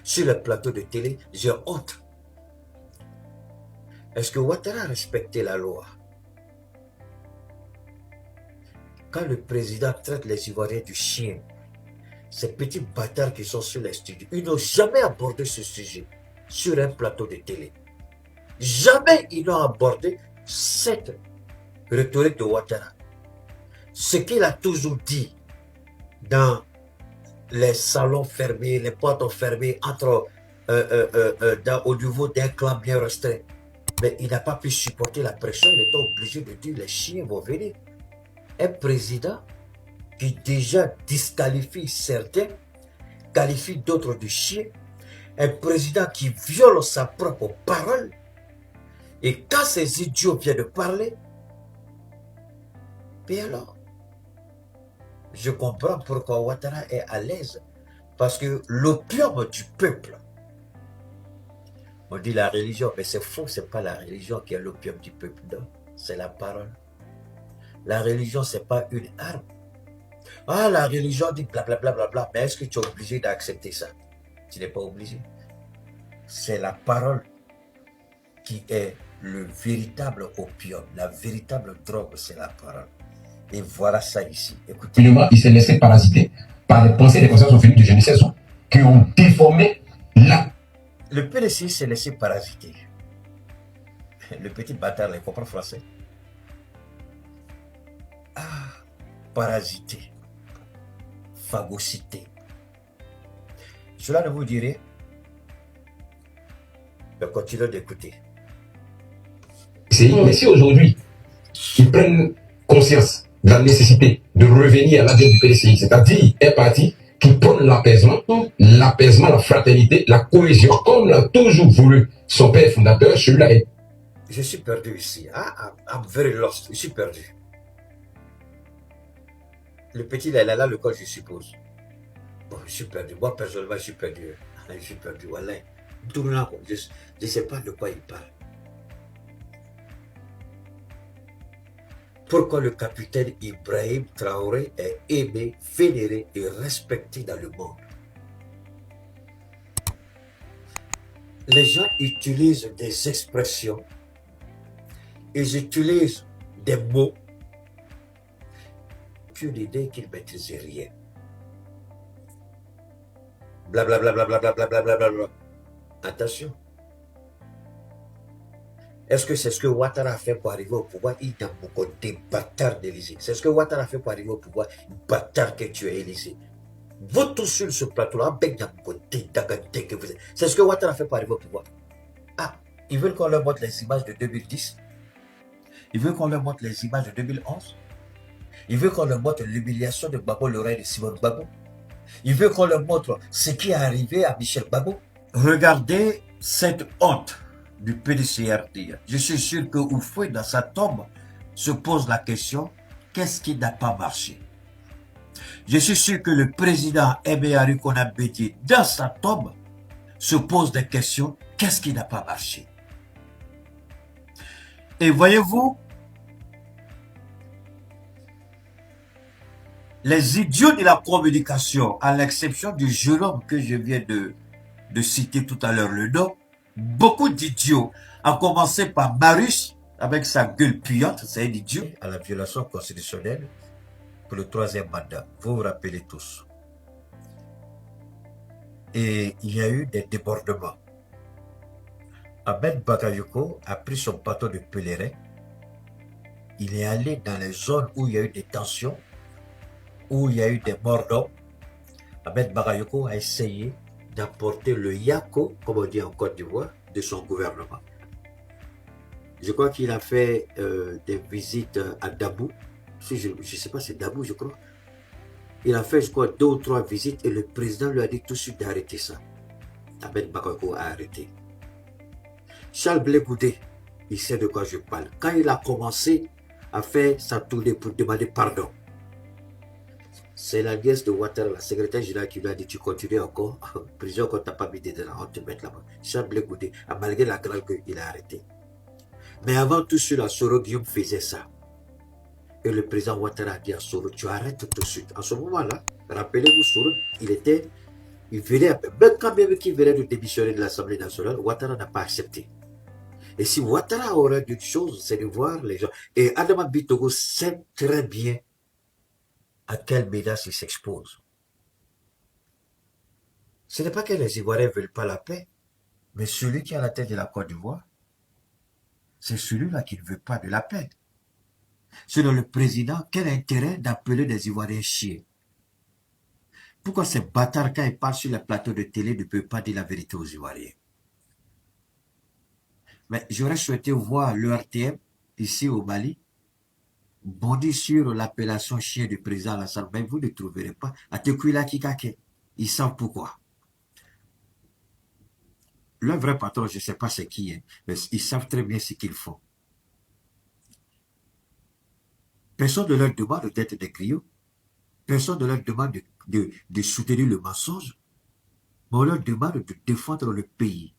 sur le plateau de télé, j'ai honte. Est-ce que Ouattara a respecté la loi? Quand le président traite les Ivoiriens du chien, ces petits bâtards qui sont sur les studios, ils n'ont jamais abordé ce sujet sur un plateau de télé. Jamais ils n'ont abordé cette rhétorique de Ouattara. Ce qu'il a toujours dit dans les salons fermés, les portes fermées, au niveau d'un clan bien restreint. Mais il n'a pas pu supporter la pression, il était obligé de dire les chiens vont venir. Un président qui déjà disqualifie certains, qualifie d'autres de chiens, un président qui viole sa propre parole, et quand ces idiots viennent de parler, puis alors, je comprends pourquoi Ouattara est à l'aise, parce que l'opium du peuple, on dit la religion, mais c'est faux, c'est pas la religion qui est l'opium du peuple, non, c'est la parole. La religion, c'est pas une arme. Ah, la religion dit blablabla, bla, bla, bla, mais est-ce que tu es obligé d'accepter ça? Tu n'es pas obligé. C'est la parole qui est le véritable opium, la véritable drogue, c'est la parole. Et voilà ça ici. Écoutez. Il s'est laissé parasiter par les pensées et les consciences venues de je ne sais où, qui ont déformé la. Le PDC s'est laissé parasiter. Le petit bâtard, il comprend français. Ah, parasiter, phagocyter. Cela ne vous dirait, mais continuez d'écouter. Mais si aujourd'hui, ils prennent conscience de la nécessité de revenir à l'ADN du PDCI, c'est-à-dire un parti qui prône l'apaisement, la fraternité, la cohésion, comme l'a toujours voulu son père fondateur, celui-là est. Je suis perdu ici. I'm very lost. Je suis perdu. Le petit, il est là, le col, je suppose. Bon, je suis perdu. Moi, personnellement, je suis perdu. Je suis perdu. Voilà. Je ne sais pas de quoi il parle. Pourquoi le capitaine Ibrahim Traoré est aimé, vénéré et respecté dans le monde? Les gens utilisent des expressions, ils utilisent des mots, qu'une idée qu'ils ne maîtrisent rien. Blablabla, blablabla, blablabla, blablabla. Attention. Est-ce que c'est ce que Ouattara a fait pour arriver au pouvoir? Il a beaucoup de bâtards d'Élysée. C'est ce que Ouattara a fait pour arriver au pouvoir. Bâtard que tu es, Élysée. Vous tous sur ce plateau-là, c'est ce que Ouattara a fait pour arriver au pouvoir. Ah, ils veulent qu'on leur montre les images de 2010. Ils veulent qu'on leur montre les images de 2011. Ils veulent qu'on leur montre l'humiliation de Gbagbo, l'oreille de Simone Gbagbo. Ils veulent qu'on leur montre ce qui est arrivé à Michel Gbagbo. Regardez cette honte du PDCRD. Je suis sûr que Oufoué, dans sa tombe, se pose la question, qu'est-ce qui n'a pas marché? Je suis sûr que le président Aimé Arikona Bédié, dans sa tombe, se pose des questions, qu'est-ce qui n'a pas marché? Et voyez-vous, les idiots de la communication, à l'exception du jeune homme que je viens de citer tout à l'heure le nom, beaucoup d'idiots, à commencer par Marius, avec sa gueule puante, c'est un idiot, à la violation constitutionnelle pour le 3e mandat. Vous vous rappelez tous. Et il y a eu des débordements. Ahmed Bakayoko a pris son bateau de pèlerin. Il est allé dans les zones où il y a eu des tensions, où il y a eu des morts d'hommes. Ahmed Bakayoko a essayé d'apporter le yako, comme on dit en Côte d'Ivoire, de son gouvernement. Je crois qu'il a fait des visites à Dabou. Je ne sais pas, c'est Dabou, je crois. Il a fait, je crois, 2 ou 3 visites et le président lui a dit tout de suite d'arrêter ça. Ahmed Bakayoko a arrêté. Charles Blé Goudé, il sait de quoi je parle. Quand il a commencé à faire sa tournée pour demander pardon, c'est la nièce de Ouattara, la secrétaire générale, qui lui a dit tu continues encore, prison qu'on t'a pas mis dedans, on te met là-bas. Charles Blé Goudé, malgré la grâce qu'il a arrêté. Mais avant tout cela, Soro Guillaume faisait ça. Et le président Ouattara a dit à Soro, tu arrêtes tout de suite. En ce moment-là, rappelez-vous, Soro, il était Il venait, même quand même qu'il venait de démissionner de l'Assemblée nationale, Ouattara n'a pas accepté. Et si Ouattara aurait d'une chose, c'est de voir les gens. Et Adama Bitogo sait très bien à quelle menace il s'expose. Ce n'est pas que les Ivoiriens ne veulent pas la paix, mais celui qui est à la tête de la Côte d'Ivoire, c'est celui-là qui ne veut pas de la paix. Selon le président, quel intérêt d'appeler des Ivoiriens chiens? Pourquoi ces bâtards, quand ils parlent sur les plateaux de télé, ne peuvent pas dire la vérité aux Ivoiriens? Mais j'aurais souhaité voir l'ERTM, ici au Mali, bondir sur l'appellation chien du président Alassane, mais vous ne trouverez pas. Atekwila Kikake, ils savent pourquoi. Le vrai patron, je ne sais pas c'est qui, hein, mais ils savent très bien ce qu'ils font. Personne ne leur demande d'être des griots. Personne ne leur demande de soutenir le mensonge. Mais on leur demande de défendre le pays.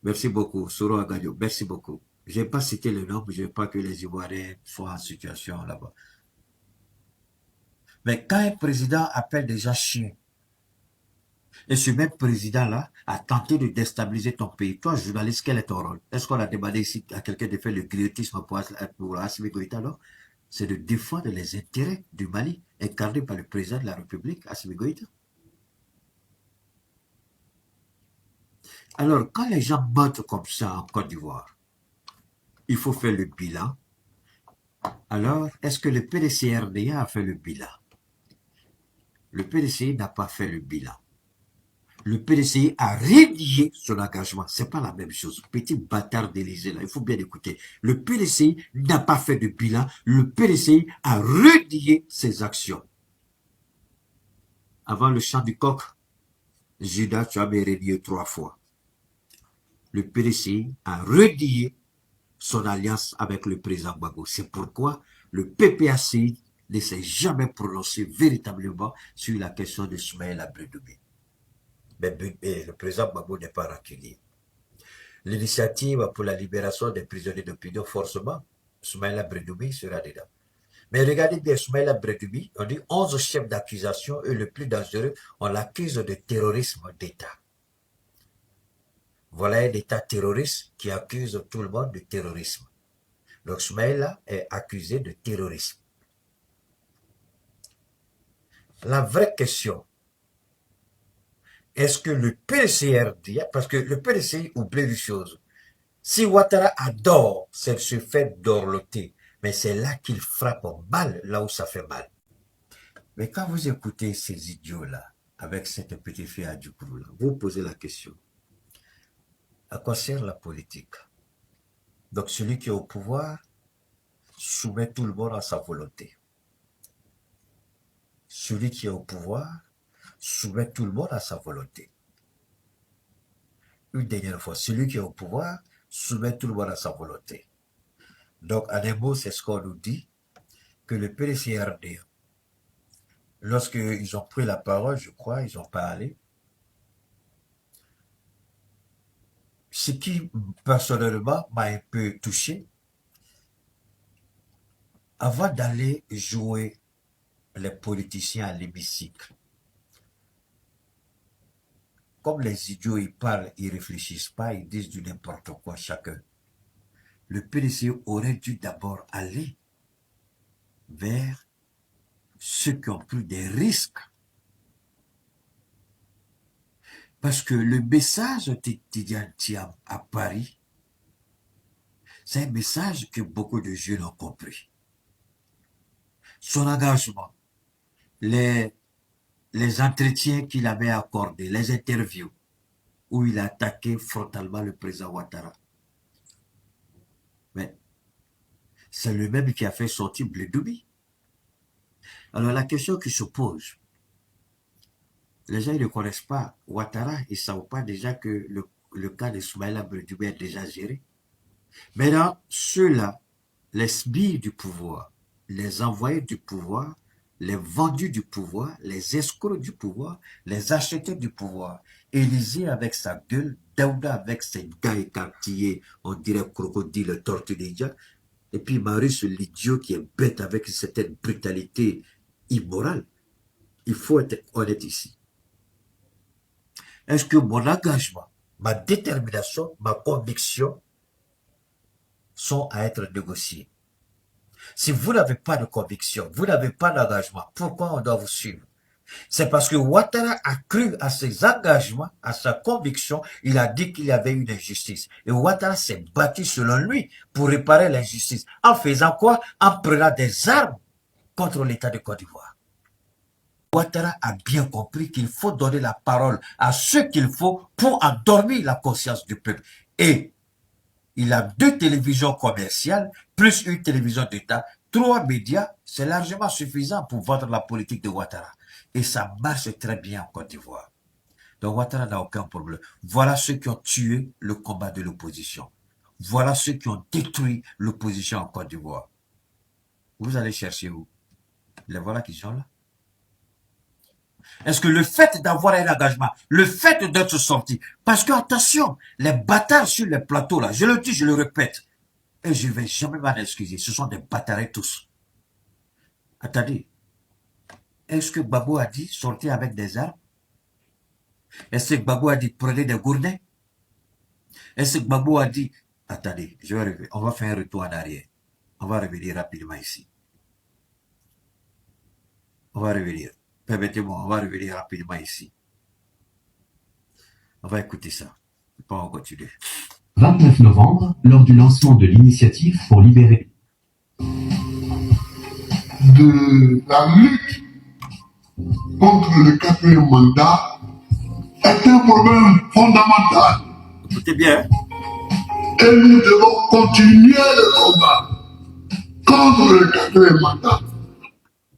Merci beaucoup, Soro Agadio. Merci beaucoup. Je n'ai pas cité le nom, je ne veux pas que les Ivoiriens soient en situation là-bas. Mais quand un président appelle des gens chiens, et ce même président-là a tenté de déstabiliser ton pays, toi, journaliste, quel est ton rôle? Est-ce qu'on a demandé ici à quelqu'un de faire le griotisme pour Assimi Goïta, non? C'est de défendre les intérêts du Mali, incarnés par le président de la République, Assimi Goïta. Alors, quand les gens mentent comme ça en Côte d'Ivoire, il faut faire le bilan. Alors, est-ce que le PDCRDA a fait le bilan? Le PDCI n'a pas fait le bilan. Le PDCI a rédigé son engagement. C'est pas la même chose. Petit bâtard d'Élysée, là, il faut bien écouter. Le PDCI n'a pas fait de bilan. Le PDCI a rédigé ses actions. Avant le chant du coq, Judas, tu as rédigé 3 fois. Le PDCI a rédigé son alliance avec le président Gbagbo. C'est pourquoi le PPACI ne s'est jamais prononcé véritablement sur la question de Soumaïla Bredoubi. Mais le président Gbagbo n'est pas rancunier. L'initiative pour la libération des prisonniers d'opinion, forcément, Soumaïla Bredoubi sera dedans. Mais regardez bien, Soumaïla Bredoubi, on dit 11 chefs d'accusation et le plus dangereux, on l'accuse de terrorisme d'État. Voilà un État terroriste qui accuse tout le monde de terrorisme. Donc Soumaïla est accusé de terrorisme. La vraie question, est-ce que le PCRD, parce que le PDCI oublie une chose, si Ouattara adore, c'est ce fait d'orloter, mais c'est là qu'il frappe mal, là où ça fait mal. Mais quand vous écoutez ces idiots-là, avec cette petite fille à Djoukourou, vous posez la question, à quoi sert la politique? Donc celui qui est au pouvoir soumet tout le monde à sa volonté. Celui qui est au pouvoir soumet tout le monde à sa volonté. Une dernière fois, celui qui est au pouvoir soumet tout le monde à sa volonté. Donc, en un mot, c'est ce qu'on nous dit, que le PDCRD, lorsqu'ils ont pris la parole, je crois, ils ont parlé, ce qui, personnellement, m'a un peu touché, avant d'aller jouer les politiciens à l'hémicycle, comme les idiots, ils parlent, ils réfléchissent pas, ils disent du n'importe quoi chacun. Le PDC aurait dû d'abord aller vers ceux qui ont pris des risques. Parce que le message de Tidiane Thiam à Paris, c'est un message que beaucoup de jeunes ont compris. Son engagement, les entretiens qu'il avait accordés, les interviews, où il a attaqué frontalement le président Ouattara. Mais c'est le même qui a fait sortir Bledoubi. Alors la question qui se pose, les gens ne connaissent pas Ouattara, ils ne savent pas déjà que le cas de Soumaïla Bledoubi est déjà géré. Maintenant, ceux-là, les sbires du pouvoir, les envoyés du pouvoir, les vendus du pouvoir, les escrocs du pouvoir, les acheteurs du pouvoir, Élysée avec sa gueule, Daouda avec ses gars écartillés, on dirait crocodile, tortue ninja, et puis Marius l'idiot qui est bête avec une certaine brutalité immorale. Il faut être honnête ici. Est-ce que mon engagement, ma détermination, ma conviction sont à être négociés? Si vous n'avez pas de conviction, vous n'avez pas d'engagement, pourquoi on doit vous suivre? C'est parce que Ouattara a cru à ses engagements, à sa conviction, il a dit qu'il y avait une injustice. Et Ouattara s'est battu selon lui pour réparer l'injustice. En faisant quoi? En prenant des armes contre l'État de Côte d'Ivoire. Ouattara a bien compris qu'il faut donner la parole à ceux qu'il faut pour endormir la conscience du peuple. Et il a 2 télévisions commerciales, plus une télévision d'État, 3 médias, c'est largement suffisant pour vendre la politique de Ouattara. Et ça marche très bien en Côte d'Ivoire. Donc Ouattara n'a aucun problème. Voilà ceux qui ont tué le combat de l'opposition. Voilà ceux qui ont détruit l'opposition en Côte d'Ivoire. Vous allez chercher où? Les voilà qui sont là. Est-ce que le fait d'avoir un engagement, le fait d'être sorti, parce que attention, les bâtards sur les plateaux là, je le dis, je le répète, et je ne vais jamais m'en excuser, ce sont des bâtards tous. Attendez, est-ce que Gbagbo a dit sortir avec des armes? Est-ce que Gbagbo a dit prenez des gourdins? Est-ce que Gbagbo a dit, attendez, je vais revenir, on va faire un retour en arrière. On va revenir rapidement ici. On va revenir. Permettez-moi, on va revenir rapidement ici. On va écouter ça. Puis on continue. 29 novembre, lors du lancement de l'initiative pour libérer de la lutte contre le quatrième mandat est un problème fondamental. Écoutez bien. Et nous devons continuer le combat contre le quatrième mandat.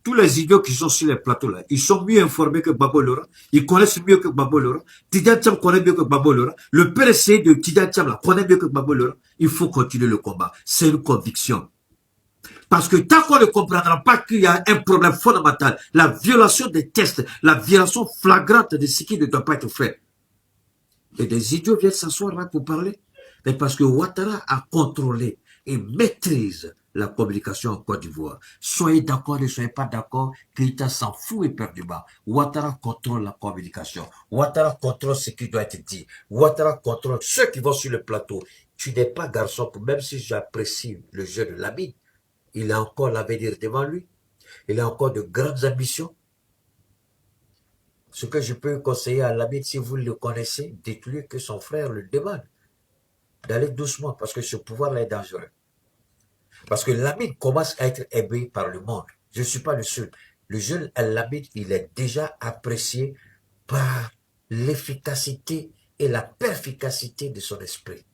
Tous les idiots qui sont sur les plateaux là, ils sont mieux informés que Babo Lora, ils connaissent mieux que Babo Lora, Tidiane Tcham connaît mieux que Babo Lora, le PRC de Tidiane Tcham là connaît mieux que Babo Lora. Il faut continuer le combat, c'est une conviction. Parce que tant qu'on ne comprendra pas qu'il y a un problème fondamental, la violation des tests, la violation flagrante de ce qui ne doit pas être fait, et des idiots viennent s'asseoir là pour parler, mais parce que Ouattara a contrôlé et maîtrise la communication en Côte d'Ivoire. Soyez d'accord, ne soyez pas d'accord, Keïta s'en fout éperdument. Ouattara contrôle la communication. Ouattara contrôle ce qui doit être dit. Ouattara contrôle ceux qui vont sur le plateau. Tu n'es pas garçon, même si j'apprécie le jeu de Lamine, il a encore l'avenir devant lui. Il a encore de grandes ambitions. Ce que je peux conseiller à Lamine, si vous le connaissez, dites-lui que son frère le demande d'aller doucement, parce que ce pouvoir-là est dangereux. Parce que Lamine commence à être aimé par le monde. Je ne suis pas le seul. Le jeune Lamine, il est déjà apprécié par l'efficacité et la perficacité de son esprit.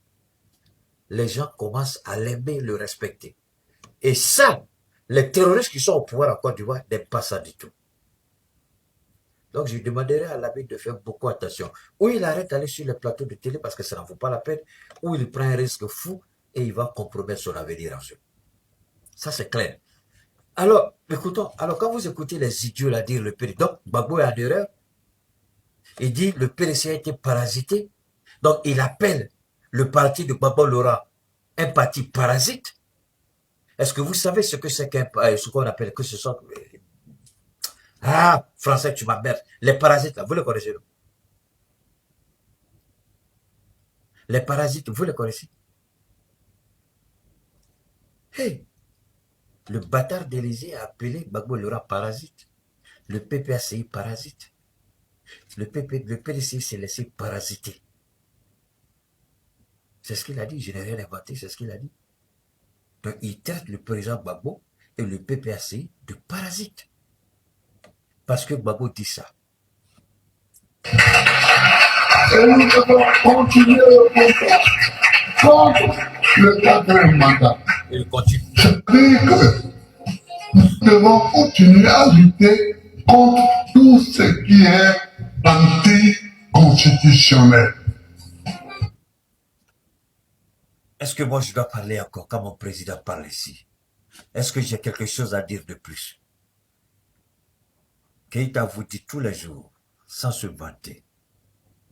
Les gens commencent à l'aimer, le respecter. Et ça, les terroristes qui sont au pouvoir en Côte d'Ivoire n'aiment pas ça du tout. Donc, je demanderai à Lamine de faire beaucoup attention. Ou il arrête d'aller sur les plateaux de télé parce que ça n'en vaut pas la peine, ou il prend un risque fou et il va compromettre son avenir en jeu. Ça, c'est clair. Alors, écoutons, alors quand vous écoutez les idiots là dire le PDC, donc Gbagbo est en erreur, il dit le PDC a été parasité, donc il appelle le parti de Gbagbo Lora un parti parasite. Est-ce que vous savez ce que c'est ce qu'on appelle, que ce sont... Ah, français, tu m'emmerdes. Les parasites, là, vous les connaissez, non? Les parasites, vous les connaissez? Hey, le bâtard d'Élysée a appelé Gbagbo Lora parasite. Le PPACI parasite. Le PDC s'est laissé parasiter. C'est ce qu'il a dit, je n'ai rien inventé, c'est ce qu'il a dit. Donc, il traite le président Gbagbo et le PPACI de parasite. Parce que Gbagbo dit ça. Et nous devons continuer le combat contre le quatrième mandat. Il continue. C'est-à-dire que nous devons continuer à lutter contre tout ce qui est anticonstitutionnel. Est-ce que moi je dois parler encore quand mon président parle ici? Est-ce que j'ai quelque chose à dire de plus? Keïta vous dit tous les jours, sans se vanter,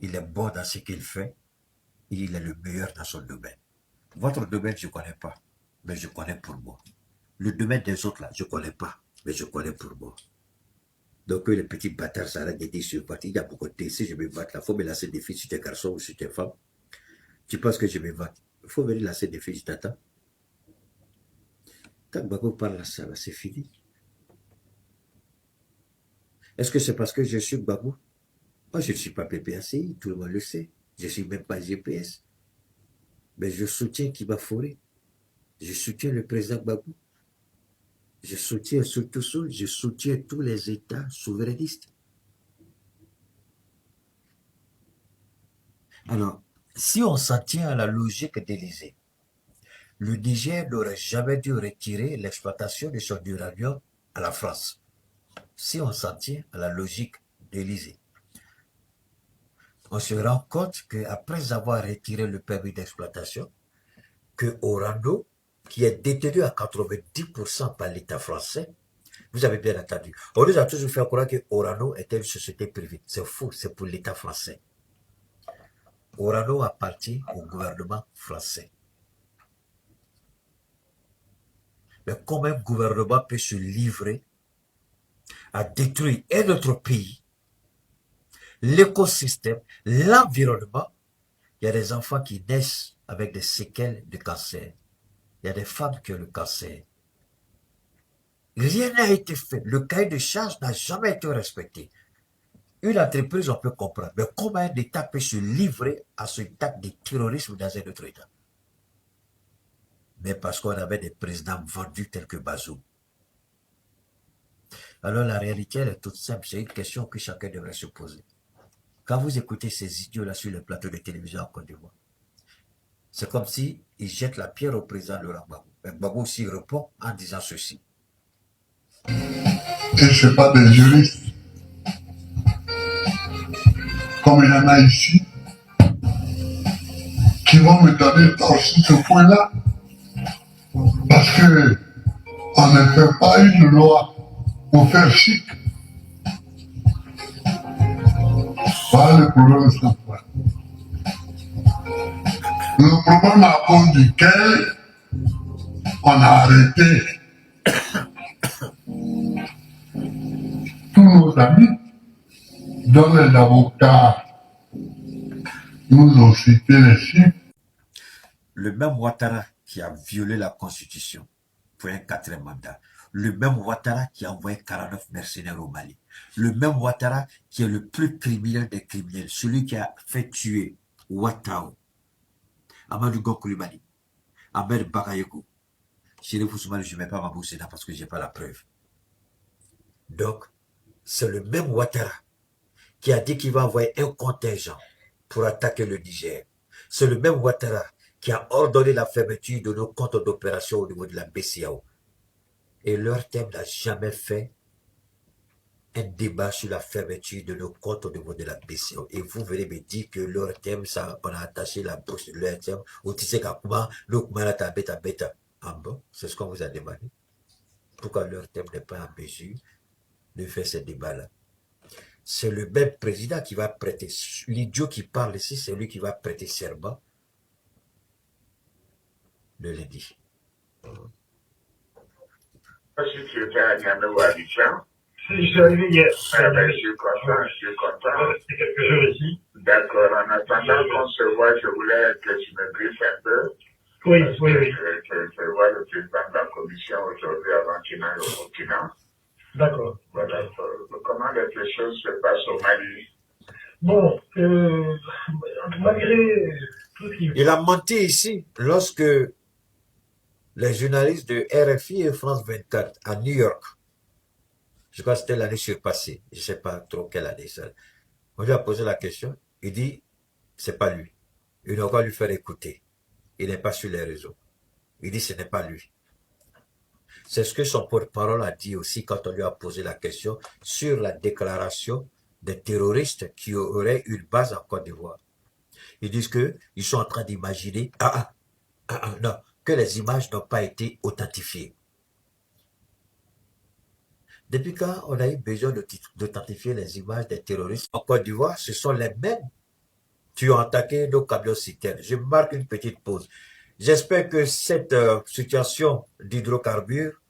il est bon dans ce qu'il fait et il est le meilleur dans son domaine. Votre domaine, je ne connais pas, mais je connais pour moi. Le domaine des autres, là, je ne connais pas, mais je connais pour moi. Donc, les petits bâtards s'arrêtent de dire sur parti. Il y a beaucoup de thé. Si je me vante là, il faut me lancer des filles sur tes garçons ou sur tes femmes. Tu penses que je me vante. Il faut venir lancer des filles, je t'attends. Quand Gbagbo parle à ça, c'est fini. Est-ce que c'est parce que je suis Gbagbo? Moi, je ne suis pas PPACI, tout le monde le sait. Je ne suis même pas GPS. Mais je soutiens Kiba Foré. Je soutiens le président Gbagbo. Je soutiens surtout ça, je soutiens tous les États souverainistes. Alors, si on s'en tient à la logique d'Élysée, le Niger n'aurait jamais dû retirer l'exploitation de son uranium à la France. Si on s'en tient à la logique d'Élysée, on se rend compte qu'après avoir retiré le permis d'exploitation, que Orano, qui est détenu à 90% par l'État français, vous avez bien entendu. On nous a toujours fait croire que Orano était une société privée. C'est faux, c'est pour l'État français. Orano appartient au gouvernement français. Mais comment un gouvernement peut se livrer à détruire un autre pays, l'écosystème, l'environnement? Il y a des enfants qui naissent avec des séquelles de cancer. Il y a des femmes qui ont le cancer. Rien n'a été fait. Le cahier de charge n'a jamais été respecté. Une entreprise, on peut comprendre. Mais comment un État peut se livrer à ce acte de terrorisme dans un autre État? Mais parce qu'on avait des présidents vendus tels que Bazoum. Alors la réalité, elle est toute simple. C'est une question que chacun devrait se poser. Quand vous écoutez ces idiots-là sur le plateau de télévision en Côte d'Ivoire, c'est comme si ils jettent la pierre au président Laurent Gbagbo. Mais Gbagbo aussi répond en disant ceci. Et ce n'est pas des juristes, comme il y en a ici, qui vont me donner tort sur ce point-là. Parce que on ne fait pas une loi pour faire chic. Voilà le problème de ce point. Le problème à cause duquel on a arrêté tous nos amis, dont les avocats nous ont cité les chiffres. Le même Ouattara qui a violé la Constitution pour un 4e mandat, le même Ouattara qui a envoyé 49 mercenaires au Mali, le même Ouattara qui est le plus criminel des criminels, celui qui a fait tuer Ouattao, Amadou Koulibaly, Ahmed Bakayoko, Chérif Ousmane, je ne mets pas ma bouche là parce que je n'ai pas la preuve. Donc, c'est le même Ouattara qui a dit qu'il va envoyer un contingent pour attaquer le Niger. C'est le même Ouattara qui a ordonné la fermeture de nos comptes d'opération au niveau de la BCAO. Et leur thème n'a jamais fait un débat sur la fermeture de nos comptes au niveau de la BCAO. Et vous venez me dire que leur thème, ça, on a attaché la bouche de leur thème au Tissé Kakuma, l'Okmana Tabeta Beta. Ah bon, c'est ce qu'on vous a demandé. Pourquoi leur thème n'est pas en mesure de faire ce débat-là? C'est le même président qui va prêter, l'idiot qui parle ici, c'est lui qui va prêter serment le lundi. Si tu étais à Niamey ou à Abidjan? Je suis arrivé hier. Je suis content. C'est quelques jours ici. D'accord. En attendant qu'on se voit, je voulais que tu me briefes un peu. Oui. Je vois le président de la commission aujourd'hui avant qu'il n'aille au Burkina. D'accord. Voilà. Comment les choses se passent au Mali? Bon, malgré tout ce qui... Il a menti ici lorsque les journalistes de RFI et France 24 à New York, je crois que c'était l'année surpassée, je ne sais pas trop quelle année ça, on lui a posé la question, il dit, c'est pas lui. Il va lui faire écouter. Il n'est pas sur les réseaux. Il dit, ce n'est pas lui. C'est ce que son porte-parole a dit aussi quand on lui a posé la question sur la déclaration des terroristes qui auraient une base en Côte d'Ivoire. Ils disent qu'ils sont en train d'imaginer, non, que les images n'ont pas été authentifiées. Depuis quand on a eu besoin d'authentifier les images des terroristes en Côte d'Ivoire, ce sont les mêmes qui ont attaqué nos camions citernes. Je marque une petite pause. J'espère que cette situation d'hydrocarbures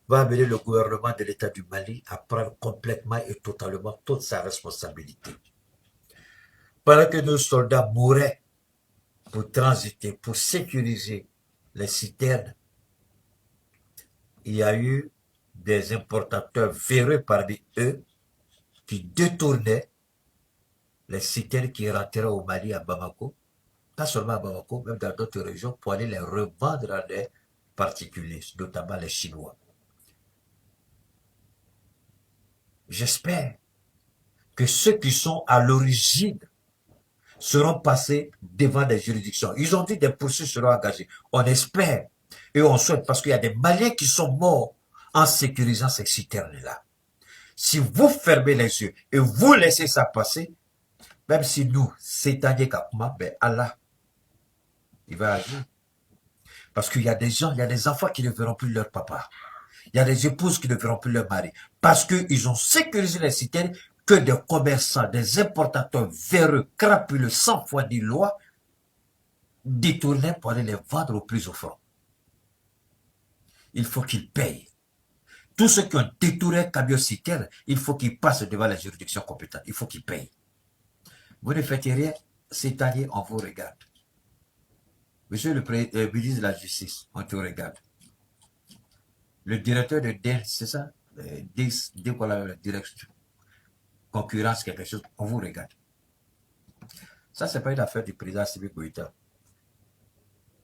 va amener le gouvernement de l'État du Mali à prendre complètement et totalement toute sa responsabilité. Pendant que nos soldats mouraient pour transiter, pour sécuriser les citernes, il y a eu des importateurs véreux parmi eux qui détournaient les citernes qui rentraient au Mali à Bamako, pas seulement à Bamako, même dans d'autres régions, pour aller les revendre à des particuliers, notamment les Chinois. J'espère que ceux qui sont à l'origine seront passés devant des juridictions. Ils ont dit des poursuites seront engagées. On espère et on souhaite parce qu'il y a des Maliens qui sont morts en sécurisant ces citernes-là. Si vous fermez les yeux et vous laissez ça passer, même si nous, c'est un Kapma, ben Allah, il va agir. Parce qu'il y a des gens, il y a des enfants qui ne verront plus leur papa. Il y a des épouses qui ne verront plus leur mari. Parce qu'ils ont sécurisé les citernes que des commerçants, des importateurs véreux, crapuleux, sans foi ni loi, détournaient pour aller les vendre au plus offrant. Il faut qu'ils payent. Tous ceux qui ont détourné un camion citerne, il faut qu'ils passent devant la juridiction compétente. Il faut qu'ils payent. Vous ne faites rien, c'est-à-dire on vous regarde. Monsieur le ministre de la Justice, on te regarde. Le directeur de DEL, c'est ça? Dès qu'on a la direction, concurrence, quelque chose, on vous regarde. Ça, c'est pas une affaire du président Assimi Goïta.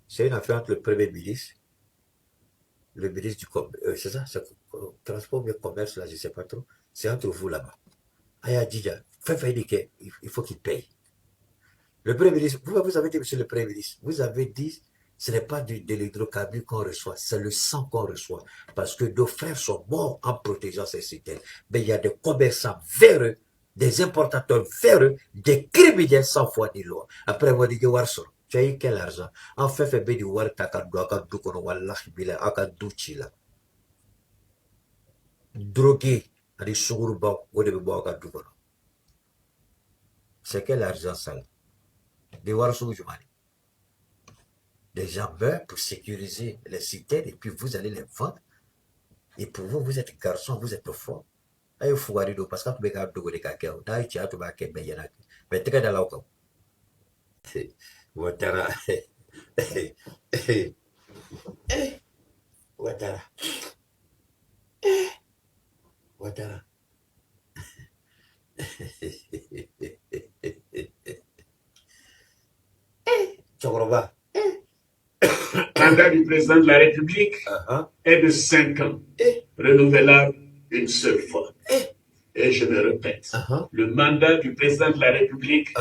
C'est une affaire entre le premier ministre, le ministre du commerce, c'est ça? Transport, le commerce, là, je ne sais pas trop. C'est entre vous là-bas. Aya Dija, il faut qu'il paye. Le Premier ministre, vous avez dit, monsieur le Premier ministre, vous avez dit, ce n'est pas de l'hydrocarbure qu'on reçoit, c'est le sang qu'on reçoit. Parce que nos frères sont morts en protégeant ces citernes. Mais il y a des commerçants véreux, des importateurs véreux, des criminels sans foi ni loi. Après, vous dites, tu as eu quel argent? En fait, fait bien du war takadu, akadu kono, wallahi bila, akadu chila. Drogué, à des sourba, ou de bois akadu kono. C'est quel argent ça? Des Warsoujumani. Des gens meurent pour sécuriser les citernes et puis vous allez les vendre. Et pour vous, vous êtes garçon, vous êtes fort. Ayo fouarido parce que tu m'as dit que tu as dit que tu m'as dit que tu as dit que tu as dit Ouattara. Ouattara. Ouattara. Tchokoroba. Le mandat du président de la République est de 5 ans, renouvelable une seule fois. Et je me répète, le mandat du président de la République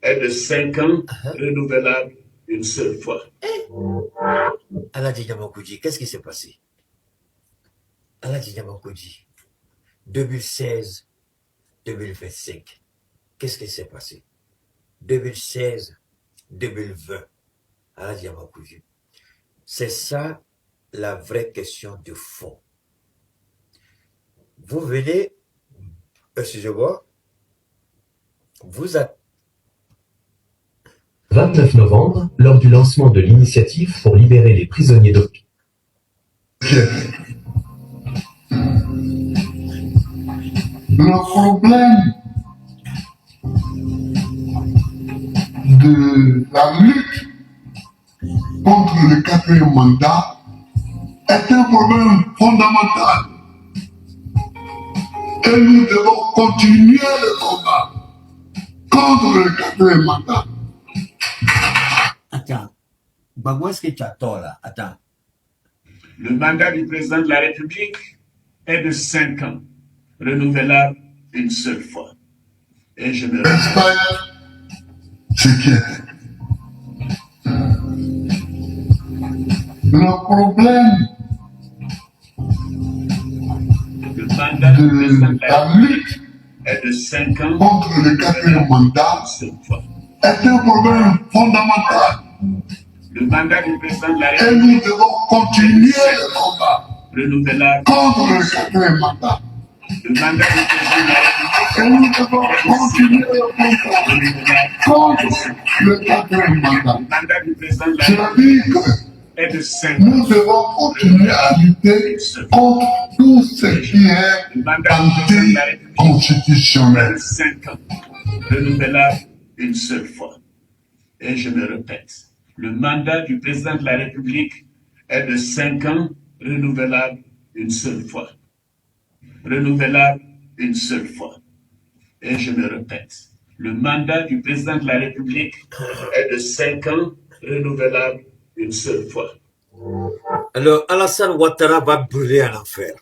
est de 5 ans, renouvelable une seule fois. Aladji Diamakoudji, qu'est-ce qui s'est passé? Aladji Diamakoudji, 2016, 2025, qu'est-ce qui s'est passé? 2016, 2020, Aladji Diamakoudji. C'est ça la vraie question de fond. Vous venez, excusez-moi, vous êtes... 29 novembre, lors du lancement de l'initiative pour libérer les prisonniers d'opinion. Le problème de la lutte contre le quatrième mandat est un problème fondamental. Et nous devons continuer le combat contre le quatrième mandat. Attends, où est-ce que tu as tort là? Attends. Le mandat du président de la République est de 5 ans, renouvelable une seule fois. Et je me répète. J'espère ce qui est. Le problème Le mandat du président de de la la lutte est de 5 ans, contre le quatrième mandat une seule fois. est un problème fondamental. Le mandat du président de la Et République nous devons continuer le combat renouvelable contre le quatrième mandat. Le mandat du président de la République Et nous devons continuer le combat renouvelable. contre le quatrième mandat. Le mandat du président de la C'est-à-dire que est de 5 Nous ans. devons continuer à lutter contre tout ce qui est Le mandat du président de la République est anticonstitutionnel. de 5 ans, renouvelable une seule fois. Et je me répète, le mandat du président de la République est de 5 ans, renouvelable une seule fois. Renouvelable une seule fois. Et je me répète, le mandat du président de la République est de 5 ans, renouvelable une seule fois. Alors, Alassane Ouattara va brûler en enfer.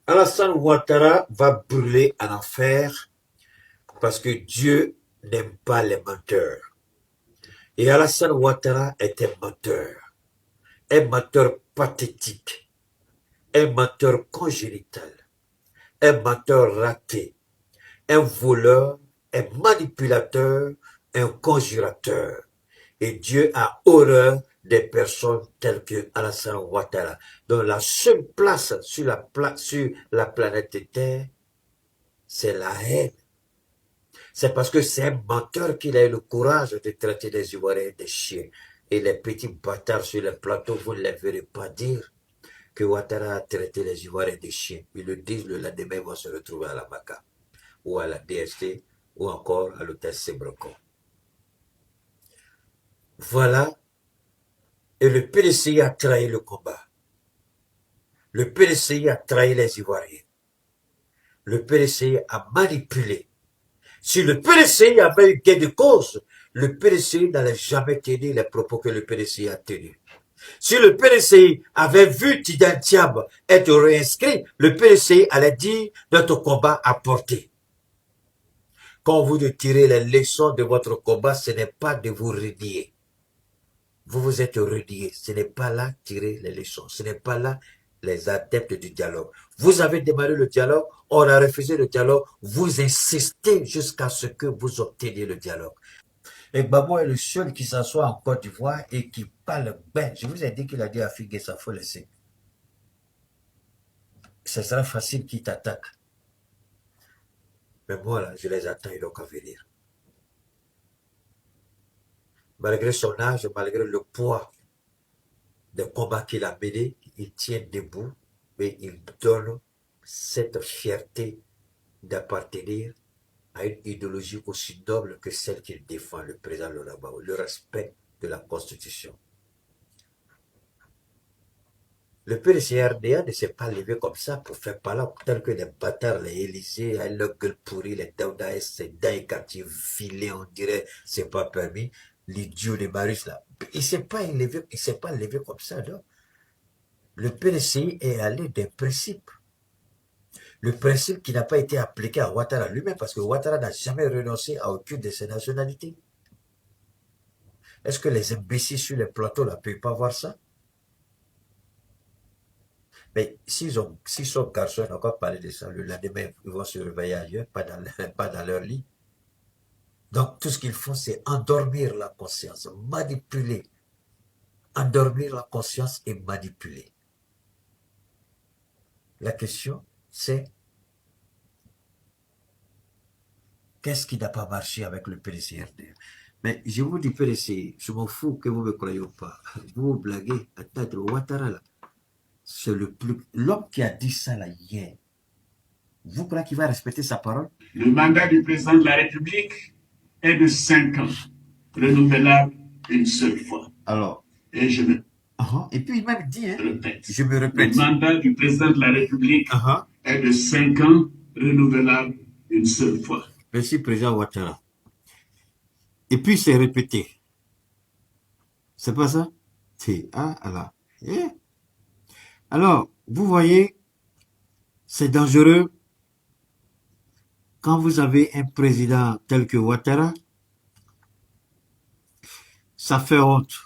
Alassane Ouattara va brûler en enfer parce que Dieu n'aime pas les menteurs. Et Alassane Ouattara est un menteur pathétique, un menteur congénital, un menteur raté, un voleur, un manipulateur, un conjurateur. Et Dieu a horreur des personnes telles que Alassane Ouattara, dont la seule place sur la planète Terre, c'est la haine. C'est parce que c'est un menteur qu'il a eu le courage de traiter les Ivoiriens des chiens. Et les petits bâtards sur les plateaux, vous ne les verrez pas dire que Ouattara a traité les Ivoiriens des chiens. Ils le disent le lendemain, ils vont se retrouver à la MACA, ou à la DST, ou encore à l'hôtel Sebreco. Voilà. Et le PDCI a trahi le combat. Le PDCI a trahi les Ivoiriens. Le PDCI a manipulé. Si le PDCI avait eu gain de cause, le PDCI n'allait jamais tenir les propos que le PDCI a tenus. Si le PDCI avait vu Tidan Tiab être réinscrit, le PDCI allait dire notre combat a porté. Quand vous de tirez les leçons de votre combat, ce n'est pas de vous renier. Vous vous êtes renié. Ce n'est pas là tirer les leçons. Ce n'est pas là les adeptes du dialogue. Vous avez démarré le dialogue, on a refusé le dialogue, vous insistez jusqu'à ce que vous obteniez le dialogue. Et Gbagbo est le seul qui s'assoit en Côte d'Ivoire et qui parle bien. Je vous ai dit qu'il a dit à Figue, ça faut laisser. Ce sera facile qu'il t'attaque. Mais moi, là, je les attends, ils n'ont qu'à venir. Malgré son âge, malgré le poids des combats qu'il a menés, il tient debout, mais il donne cette fierté d'appartenir à une idéologie aussi noble que celle qu'il défend, le président Laurent Gbagbo, le respect de la Constitution. Le PDCRDA ne s'est pas levé comme ça pour faire parler tel que les bâtards, les Élysées, le gueule pourri, les Daouda, ces daïs quartiers filés, on dirait, c'est pas permis. L'idiot de Marius là. Il s'est pas levé comme ça, non. Le PDCI est allé des principes. Le principe qui n'a pas été appliqué à Ouattara lui-même, parce que Ouattara n'a jamais renoncé à aucune de ses nationalités. Est-ce que les imbéciles sur les plateaux ne peuvent pas voir ça? Mais s'ils sont garçons, ils n'ont pas parlé de ça. Le lendemain, ils vont se réveiller ailleurs, pas dans leur lit. Donc, tout ce qu'ils font, c'est endormir la conscience, manipuler. Endormir la conscience et manipuler. La question, c'est qu'est-ce qui n'a pas marché avec le PDCRD? Mais je vous dis PDCI, je m'en fous que vous me croyez ou pas. Vous vous blaguez, attends, Ouattara là, c'est l'homme qui a dit ça là hier. Vous croyez qu'il va respecter sa parole? Le mandat du président de la République est de 5 ans, renouvelable une seule fois. Alors, et je me et puis il m'a dit, répète, je me répète. Le mandat du président de la République est de 5 ans, renouvelable une seule fois. Merci, président Ouattara. Et puis c'est répété. C'est pas ça? C'est alors. Alors, vous voyez, c'est dangereux quand vous avez un président tel que Ouattara. Ça fait honte.